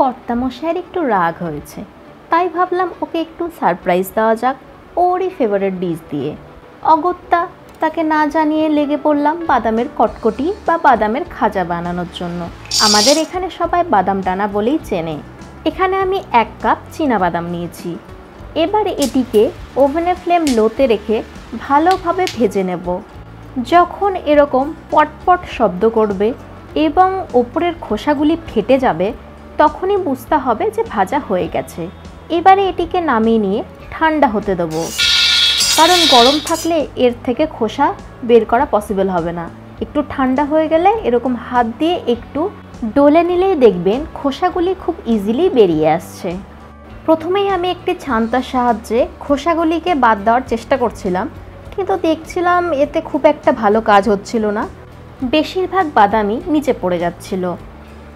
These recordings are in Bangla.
কর্তামশাইয়ের একটু রাগ হয়েছে, তাই ভাবলাম ওকে একটু সারপ্রাইজ দেওয়া যাক ওরই ফেভারিট ডিশ দিয়ে। অগত্যা তাকে না জানিয়ে লেগে পড়লাম বাদামের কটকটি বা বাদামের খাজা বানানোর জন্য। আমাদের এখানে সবাই বাদাম টানা বলেই চেনে। এখানে আমি 1 কাপ চীনাবাদাম নিয়েছি। এবার এটিকে ওভেনের ফ্লেম লোতে রেখে ভালোভাবে ভেজে নেব। যখন এরকম পটপট শব্দ করবে এবং ওপরের খোসাগুলি ফেটে যাবে, তখনই বুঝতে হবে যে ভাজা হয়ে গেছে। এবারে এটিকে নামিয়ে নিয়ে ঠান্ডা হতে দেবো, কারণ গরম থাকলে এর থেকে খোসা বের করা পসিবল হবে না। একটু ঠান্ডা হয়ে গেলে এরকম হাত দিয়ে একটু ডলে নিলেই দেখবেন খোসাগুলি খুব ইজিলি বেরিয়ে আসছে। প্রথমেই আমি একটি ছান্তার সাহায্যে খোসাগুলিকে বাদ দেওয়ার চেষ্টা করছিলাম, কিন্তু দেখছিলাম এতে খুব একটা ভালো কাজ হচ্ছিল না। বেশিরভাগ বাদামই নিচে পড়ে যাচ্ছিল।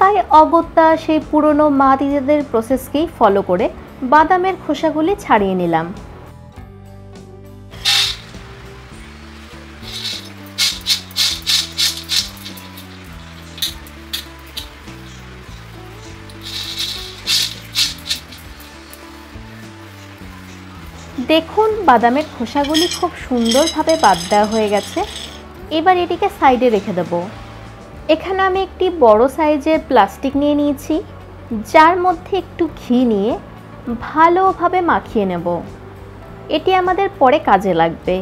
তাই অগত্যা সেই পুরনো মা দিদিদের প্রসেসকেই ফলো করে বাদামের খোসাগুলি ছাড়িয়ে নিলাম। দেখুন বাদামের খোসাগুলি খুব সুন্দরভাবে বাদ দেওয়া হয়ে গেছে। এবার এটিকে সাইডে রেখে দেব। এখানে আমি একটি বড় সাইজের প্লাস্টিক নিয়ে নিয়েছি, যার মধ্যে একটু ঘি নিয়ে ভালোভাবে মাখিয়ে নেব। এটি আমাদের পরে কাজে লাগবে।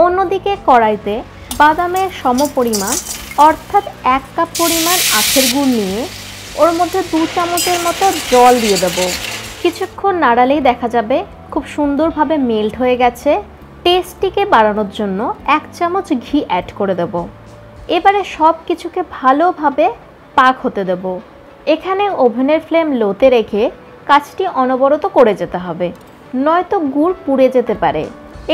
অন্যদিকে কড়াইতে বাদামের সমপরিমাণ অর্থাৎ 1 কাপ পরিমাণ আখের গুড় নিয়ে ওর মধ্যে 2 চামচের মতো জল দিয়ে দেব। কিছুক্ষণ নাড়ালেই দেখা যাবে খুব সুন্দরভাবে মেল্ট হয়ে গেছে। টেস্টটিকে বাড়ানোর জন্য 1 চামচ ঘি অ্যাড করে দেব। এবারে সব কিছুকে ভালোভাবে পাক হতে দেব। এখানে ওভেনের ফ্লেম লোতে রেখে কাজটি অনবরত করে যেতে হবে, নয়তো গুড় পুড়ে যেতে পারে।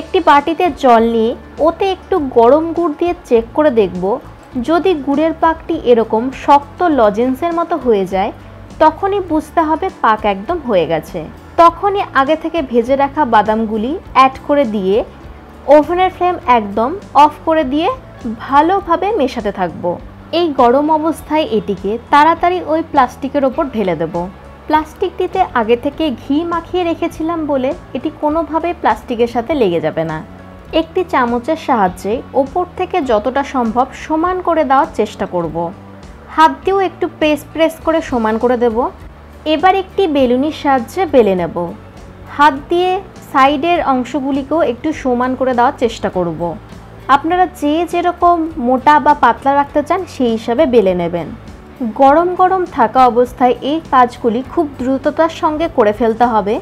একটি বাটিতে জল নিয়ে ওতে একটু গরম গুড় দিয়ে চেক করে দেখব, যদি গুড়ের পাকটি এরকম শক্ত লজেন্সের মতো হয়ে যায়, তখনই বুঝতে হবে পাক একদম হয়ে গেছে। তখনই আগে থেকে ভেজে রাখা বাদামগুলি অ্যাড করে দিয়ে ওভেনের ফ্লেম একদম অফ করে দিয়ে ভালোভাবে মেশাতে থাকবো। এই গরম অবস্থায় এটিকে তাড়াতাড়ি ওই প্লাস্টিকের ওপর ঢেলে দেব। প্লাস্টিকটিতে আগে থেকে ঘি মাখিয়ে রেখেছিলাম বলে এটি কোনোভাবে প্লাস্টিকের সাথে লেগে যাবে না। একটি চামচের সাহায্যে ওপর থেকে যতটা সম্ভব সমান করে দেওয়ার চেষ্টা করব। হাত দিয়েও একটু প্রেস করে সমান করে দেব। এবার একটি বেলুনির সাহায্যে বেলে নেব। হাত দিয়ে সাইডের অংশগুলিকেও একটু সমান করে দেওয়ার চেষ্টা করব। আপনারা যেরকম মোটা বা পাতলা রাখতে চান সেই হিসাবে বেলে নেবেন। গরম গরম থাকা অবস্থায় এই কাজগুলি খুব দ্রুততার সঙ্গে করে ফেলতে হবে,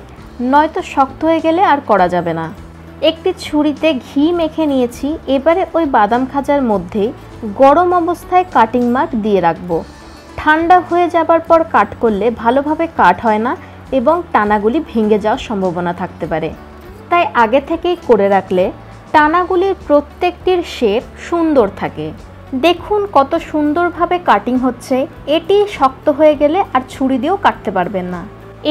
নয়তো শক্ত হয়ে গেলে আর করা যাবে না। একটি ছুরিতে ঘি মেখে নিয়েছি। এবারে ওই বাদাম খাজার মধ্যে গরম অবস্থায় কাটিং মার্ক দিয়ে রাখবো। ঠান্ডা হয়ে যাবার পর কাট করলে ভালোভাবে কাট হয় না এবং টানাগুলি ভেঙে যাওয়ার সম্ভাবনা থাকতে পারে। তাই আগে থেকেই করে রাখলে টানাগুলির প্রত্যেকটির শেপ সুন্দর থাকে। দেখুন কত সুন্দরভাবে কাটিং হচ্ছে। এটি শক্ত হয়ে গেলে আর ছুরি দিয়েও কাটতে পারবেন না।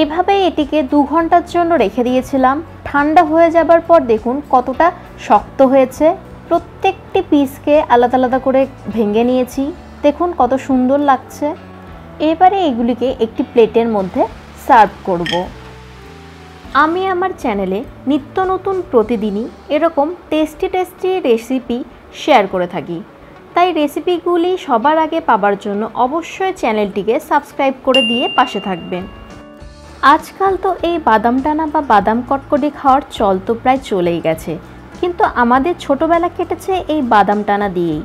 এভাবে এটিকে 2 ঘন্টার জন্য রেখে দিয়েছিলাম। ঠান্ডা হয়ে যাবার পর দেখুন কতটা শক্ত হয়েছে। প্রত্যেকটি পিসকে আলাদা আলাদা করে ভেঙে নিয়েছি। দেখুন কত সুন্দর লাগছে। এবারে এগুলিকে একটি প্লেটের মধ্যে সার্ভ করব। আমি আমার চ্যানেলে নিত্য নতুন প্রতিদিনই এরকম টেস্টি রেসিপি শেয়ার করে থাকি। তাই রেসিপিগুলি সবার আগে পাবার জন্য অবশ্যই চ্যানেলটিকে সাবস্ক্রাইব করে দিয়ে পাশে থাকবেন। আজকাল তো এই বাদাম টানা বা বাদাম কটকটি খাওয়ার চল তো প্রায় চলেই গেছে, কিন্তু আমাদের ছোটোবেলা কেটেছে এই বাদাম টানা দিয়েই।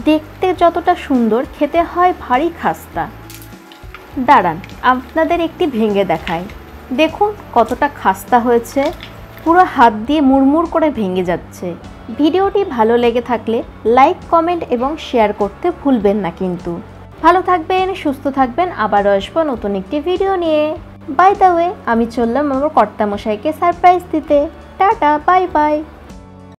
দেখতে যতটা সুন্দর, খেতে হয় ভারী খাস্তা। দাঁড়ান আপনাদের একটি ভেঙে দেখায়। দেখুন কতটা খাস্তা হয়েছে, পুরো হাত দিয়ে মুড়মুড় করে ভেঙে যাচ্ছে। ভিডিওটি ভালো লেগে থাকলে লাইক, কমেন্ট এবং শেয়ার করতে ভুলবেন না কিন্তু। ভালো থাকবেন, সুস্থ থাকবেন। আবার আসবো নতুন একটি ভিডিও নিয়ে। বাই দ্য ওয়ে, আমি চললাম আমার কর্তামশাইকে সারপ্রাইজ দিতে। Tata, bye bye.